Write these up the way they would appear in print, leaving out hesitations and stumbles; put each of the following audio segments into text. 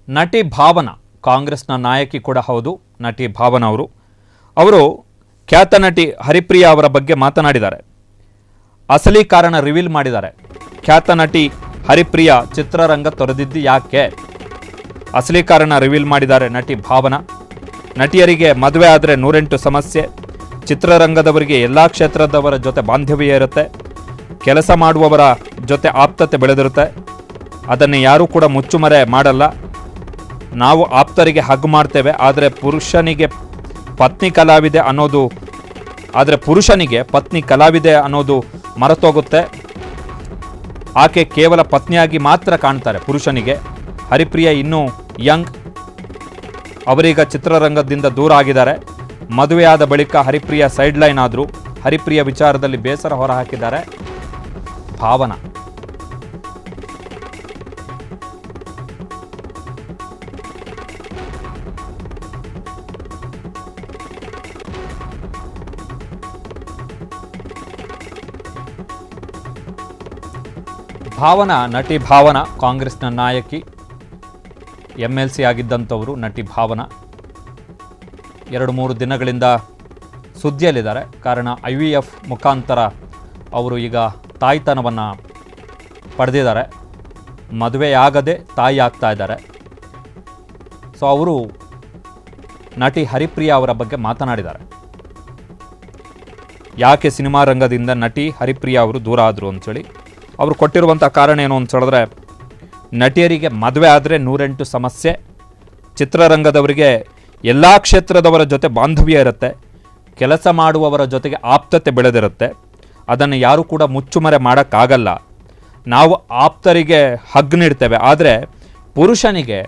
ನಟಿ ಭಾವನಾ ಕಾಂಗ್ರೆಸ್ನ ನಾಯಕಿ ಕೂಡ ಹೌದು. ನಟಿ ಭಾವನಾ ಅವರು ಖ್ಯಾತ ನಟಿ ಹರಿಪ್ರಿಯಾ ಅವರ ಬಗ್ಗೆ ಮಾತನಾಡಿದ್ದಾರೆ. ಅಸಲಿ ಕಾರಣ ರಿವೀಲ್ ಮಾಡಿದ್ದಾರೆ. ಖ್ಯಾತ ನಟಿ ಹರಿಪ್ರಿಯಾ ಚಿತ್ರರಂಗ ತೊರೆದಿದ್ದು ಯಾಕೆ, ಅಸಲಿ ಕಾರಣ ರಿವೀಲ್ ಮಾಡಿದ್ದಾರೆ ನಟಿ ಭಾವನಾ. ನಟಿಯರಿಗೆ ಮದುವೆ ಆದರೆ 108 ಸಮಸ್ಯೆ. ಚಿತ್ರರಂಗದವರಿಗೆ ಎಲ್ಲ ಕ್ಷೇತ್ರದವರ ಜೊತೆ ಬಾಂಧವ್ಯ ಇರುತ್ತೆ. ಕೆಲಸ ಮಾಡುವವರ ಜೊತೆ ಆಪ್ತತೆ ಬೆಳೆದಿರುತ್ತೆ. ಅದನ್ನು ಯಾರೂ ಕೂಡ ಮುಚ್ಚುಮರೆ ಮಾಡಲ್ಲ. ನಾವು ಆಪ್ತರಿಗೆ ಹಗ್ ಮಾಡ್ತೇವೆ, ಆದರೆ ಪುರುಷನಿಗೆ ಪತ್ನಿ ಕಲಾವಿದೆ ಅನ್ನೋದು ಮರೆತೋಗುತ್ತೆ. ಆಕೆ ಕೇವಲ ಪತ್ನಿಯಾಗಿ ಮಾತ್ರ ಕಾಣ್ತಾರೆ ಪುರುಷನಿಗೆ. ಹರಿಪ್ರಿಯಾ ಇನ್ನೂ ಯಂಗ್, ಅವರೀಗ ಚಿತ್ರರಂಗದಿಂದ ದೂರ ಆಗಿದ್ದಾರೆ. ಮದುವೆಯಾದ ಬಳಿಕ ಹರಿಪ್ರಿಯಾ ಸೈಡ್ಲೈನ್ ಆದರು. ಹರಿಪ್ರಿಯಾ ವಿಚಾರದಲ್ಲಿ ಬೇಸರ ಹೊರಹಾಕಿದ್ದಾರೆ ಭಾವನಾ. ನಟಿ ಭಾವನಾ ಕಾಂಗ್ರೆಸ್ನ ನಾಯಕಿ, MLC ಆಗಿದ್ದಂಥವರು ನಟಿ ಭಾವನಾ 2-3 ದಿನಗಳಿಂದ ಸುದ್ದಿಯಲ್ಲಿದ್ದಾರೆ. ಕಾರಣ IVF ಮುಖಾಂತರ ಅವರು ಈಗ ತಾಯ್ತನವನ್ನು ಪಡೆದಿದ್ದಾರೆ. ಮದುವೆಯಾಗದೆ ತಾಯಿ ಆಗ್ತಾ ಇದ್ದಾರೆ. ಸೊ ಅವರು ನಟಿ ಹರಿಪ್ರಿಯಾ ಅವರ ಬಗ್ಗೆ ಮಾತನಾಡಿದ್ದಾರೆ. ಯಾಕೆ ಸಿನಿಮಾ ರಂಗದಿಂದ ನಟಿ ಹರಿಪ್ರಿಯಾ ಅವರು ದೂರ ಆದರು ಅಂಥೇಳಿ ಅವರು ಕೊಟ್ಟಿರುವಂಥ ಕಾರಣ ಏನು ಅಂತ ಹೇಳಿದ್ರೆ, ನಟಿಯರಿಗೆ ಮದುವೆ ಆದರೆ 108 ಸಮಸ್ಯೆ. ಚಿತ್ರರಂಗದವರಿಗೆ ಎಲ್ಲ ಕ್ಷೇತ್ರದವರ ಜೊತೆ ಬಾಂಧವ್ಯ ಇರುತ್ತೆ. ಕೆಲಸ ಮಾಡುವವರ ಜೊತೆಗೆ ಆಪ್ತತೆ ಬೆಳೆದಿರುತ್ತೆ. ಅದನ್ನು ಯಾರೂ ಕೂಡ ಮುಚ್ಚುಮರೆ ಮಾಡೋಕ್ಕಾಗಲ್ಲ. ನಾವು ಆಪ್ತರಿಗೆ ಹಗ್ ನೀಡ್ತೇವೆ, ಆದರೆ ಪುರುಷನಿಗೆ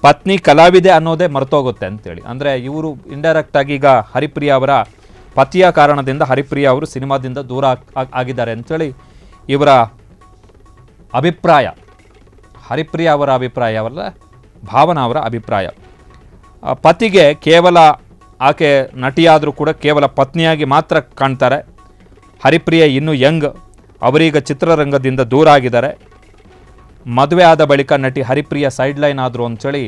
ಪತ್ನಿ ಕಲಾವಿದೆ ಅನ್ನೋದೇ ಮರೆತೋಗುತ್ತೆ ಅಂತೇಳಿ. ಅಂದರೆ ಇವರು ಇಂಡೈರೆಕ್ಟಾಗಿ ಈಗ ಹರಿಪ್ರಿಯಾ ಅವರ ಪತಿಯ ಕಾರಣದಿಂದ ಹರಿಪ್ರಿಯಾ ಅವರು ಸಿನಿಮಾದಿಂದ ದೂರ ಆಗಿದ್ದಾರೆ ಅಂಥೇಳಿ ಇವರ ಅಭಿಪ್ರಾಯ. ಹರಿಪ್ರಿಯಾ ಅವರ ಅಭಿಪ್ರಾಯವಲ್ಲ, ಭಾವನಾ ಅವರ ಅಭಿಪ್ರಾಯ. ಪತಿಗೆ ಕೇವಲ ಆಕೆ ನಟಿಯಾದರೂ ಕೂಡ ಕೇವಲ ಪತ್ನಿಯಾಗಿ ಮಾತ್ರ ಕಾಣ್ತಾರೆ. ಹರಿಪ್ರಿಯಾ ಇನ್ನೂ ಯಂಗ್, ಅವರೀಗ ಚಿತ್ರರಂಗದಿಂದ ದೂರ ಆಗಿದ್ದಾರೆ. ಮದುವೆ ಆದ ಬಳಿಕ ನಟಿ ಹರಿಪ್ರಿಯಾ ಸೈಡ್ಲೈನ್ ಆದರು ಅಂಥೇಳಿ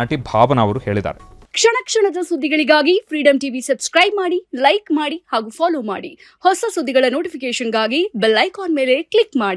ನಟಿ ಭಾವನಾ ಅವರು ಹೇಳಿದ್ದಾರೆ. ಕ್ಷಣ ಕ್ಷಣದ ಸುದ್ದಿಗಳಿಗಾಗಿ ಫ್ರೀಡಂ ಟಿವಿ ಸಬ್ಸ್ಕ್ರೈಬ್ ಮಾಡಿ, ಲೈಕ್ ಮಾಡಿ ಹಾಗೂ ಫಾಲೋ ಮಾಡಿ. ಹೊಸ ಸುದ್ದಿಗಳ ನೋಟಿಫಿಕೇಶನ್ಗಾಗಿ ಬೆಲ್ ಐಕಾನ್ ಮೇಲೆ ಕ್ಲಿಕ್ ಮಾಡಿ.